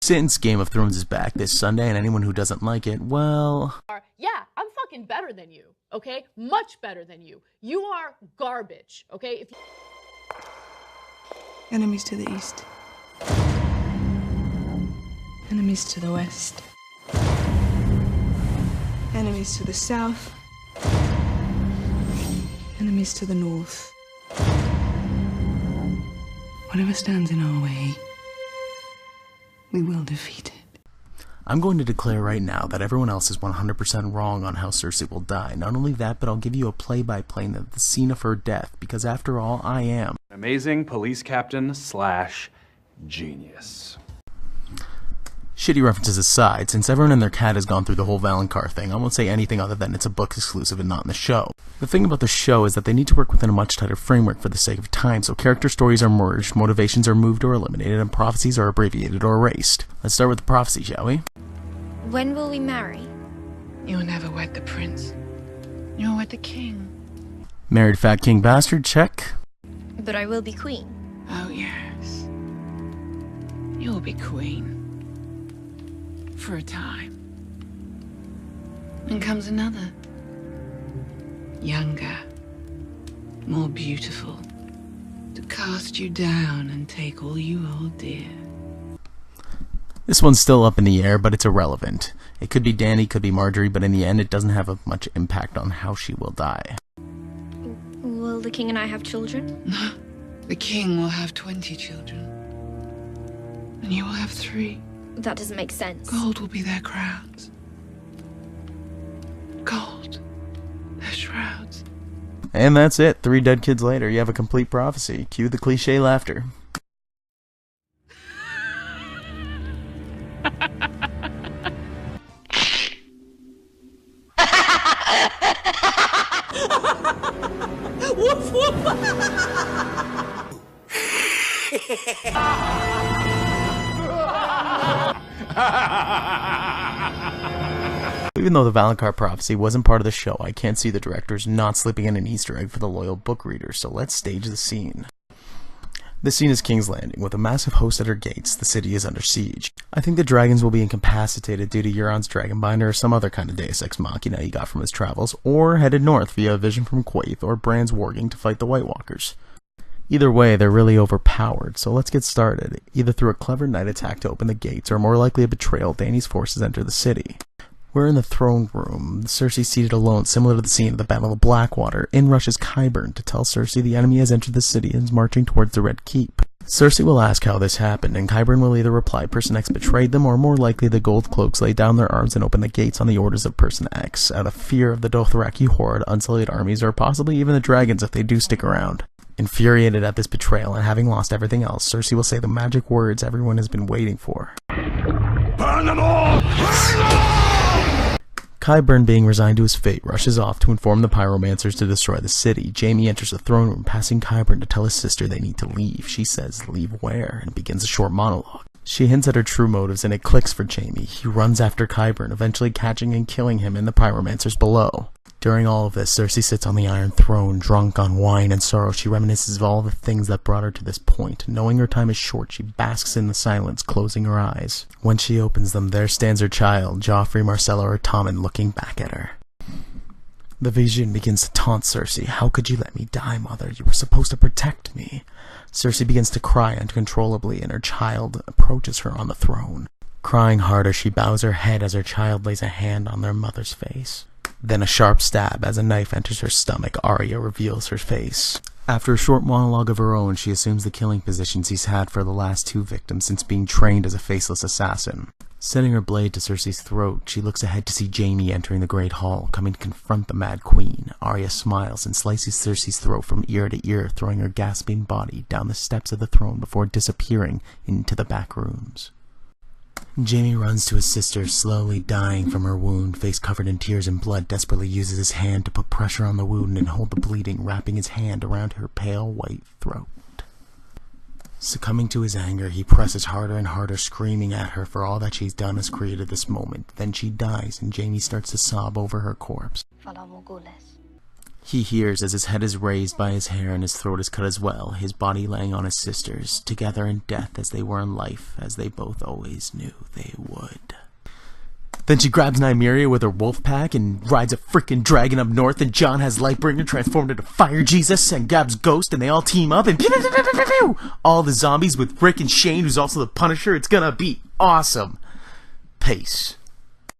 Since Game of Thrones is back this Sunday, and anyone who doesn't like it, well... Yeah, I'm fucking better than you, okay? Much better than you. You are garbage, okay? Enemies to the east. Enemies to the west. Enemies to the south. Enemies to the north. Whatever stands in our way, we will defeat it. I'm going to declare right now that everyone else is 100% wrong on how Cersei will die. Not only that, but I'll give you a play-by-play of the scene of her death, because after all, I am amazing police captain / genius. Shitty references aside, since everyone and their cat has gone through the whole valonqar thing, I won't say anything other than it's a book exclusive and not in the show. The thing about the show is that they need to work within a much tighter framework for the sake of time, so character stories are merged, motivations are moved or eliminated, and prophecies are abbreviated or erased. Let's start with the prophecy, shall we? When will we marry? You'll never wed the prince. You'll wed the king. Married fat king bastard, check. But I will be queen. Oh, yes. You'll be queen. For a time. Then comes another. Younger. More beautiful. To cast you down and take all you hold dear. This one's still up in the air, but it's irrelevant. It could be Dany, could be Marjorie, but in the end it doesn't have much impact on how she will die. Will the king and I have children? The king will have 20 children. And you will have 3. That doesn't make sense. Gold will be their crowns. Gold. Their shrouds. And that's it. 3 dead kids later, you have a complete prophecy. Cue the cliche laughter. Woof woof! Even though the valonqar prophecy wasn't part of the show, I can't see the directors not slipping in an Easter egg for the loyal book readers, so let's stage the scene. This scene is King's Landing. With a massive host at her gates, the city is under siege. I think the dragons will be incapacitated due to Euron's dragonbinder or some other kind of deus ex machina he got from his travels, or headed north via a vision from Quaithe or Bran's warging to fight the White Walkers. Either way, they're really overpowered, so let's get started. Either through a clever night attack to open the gates, or more likely a betrayal, Dany's forces enter the city. We're in the throne room, Cersei seated alone, similar to the scene of the Battle of Blackwater. In rushes Qyburn to tell Cersei the enemy has entered the city and is marching towards the Red Keep. Cersei will ask how this happened, and Qyburn will either reply Person X betrayed them, or more likely the Gold Cloaks lay down their arms and open the gates on the orders of Person X, out of fear of the Dothraki horde, unsullied armies, or possibly even the dragons if they do stick around. Infuriated at this betrayal and having lost everything else, Cersei will say the magic words everyone has been waiting for. Burn them all! Burn them all! Qyburn, being resigned to his fate, rushes off to inform the pyromancers to destroy the city. Jaime enters the throne room, passing Qyburn to tell his sister they need to leave. She says, "Leave where?" and begins a short monologue. She hints at her true motives and it clicks for Jaime. He runs after Qyburn, eventually catching and killing him and the pyromancers below. During all of this, Cersei sits on the Iron Throne, drunk on wine and sorrow. She reminisces of all the things that brought her to this point. Knowing her time is short, she basks in the silence, closing her eyes. When she opens them, there stands her child, Joffrey, Marcella, or Tommen, looking back at her. The vision begins to taunt Cersei. "How could you let me die, mother? You were supposed to protect me." Cersei begins to cry uncontrollably, and her child approaches her on the throne. Crying harder, she bows her head as her child lays a hand on their mother's face. Then a sharp stab as a knife enters her stomach. Arya reveals her face. After a short monologue of her own, she assumes the killing positions he's had for the last 2 victims since being trained as a faceless assassin. Setting her blade to Cersei's throat, she looks ahead to see Jaime entering the Great Hall, coming to confront the Mad Queen. Arya smiles and slices Cersei's throat from ear to ear, throwing her gasping body down the steps of the throne before disappearing into the back rooms. Jaime runs to his sister, slowly dying from her wound, face covered in tears and blood, desperately uses his hand to put pressure on the wound and hold the bleeding, wrapping his hand around her pale white throat. Succumbing to his anger, he presses harder and harder, screaming at her for all that she's done has created this moment. Then she dies, and Jaime starts to sob over her corpse. He hears as his head is raised by his hair and his throat is cut as well, his body laying on his sister's, together in death as they were in life, as they both always knew they would. Then she grabs Nymeria with her wolf pack and rides a frickin' dragon up north, and Jon has Lightbringer transformed into Fire Jesus and grabs Ghost, and they all team up and pew, pew, pew, pew, pew, pew, all the zombies with frickin' Shane, who's also the Punisher. It's gonna be awesome. Peace.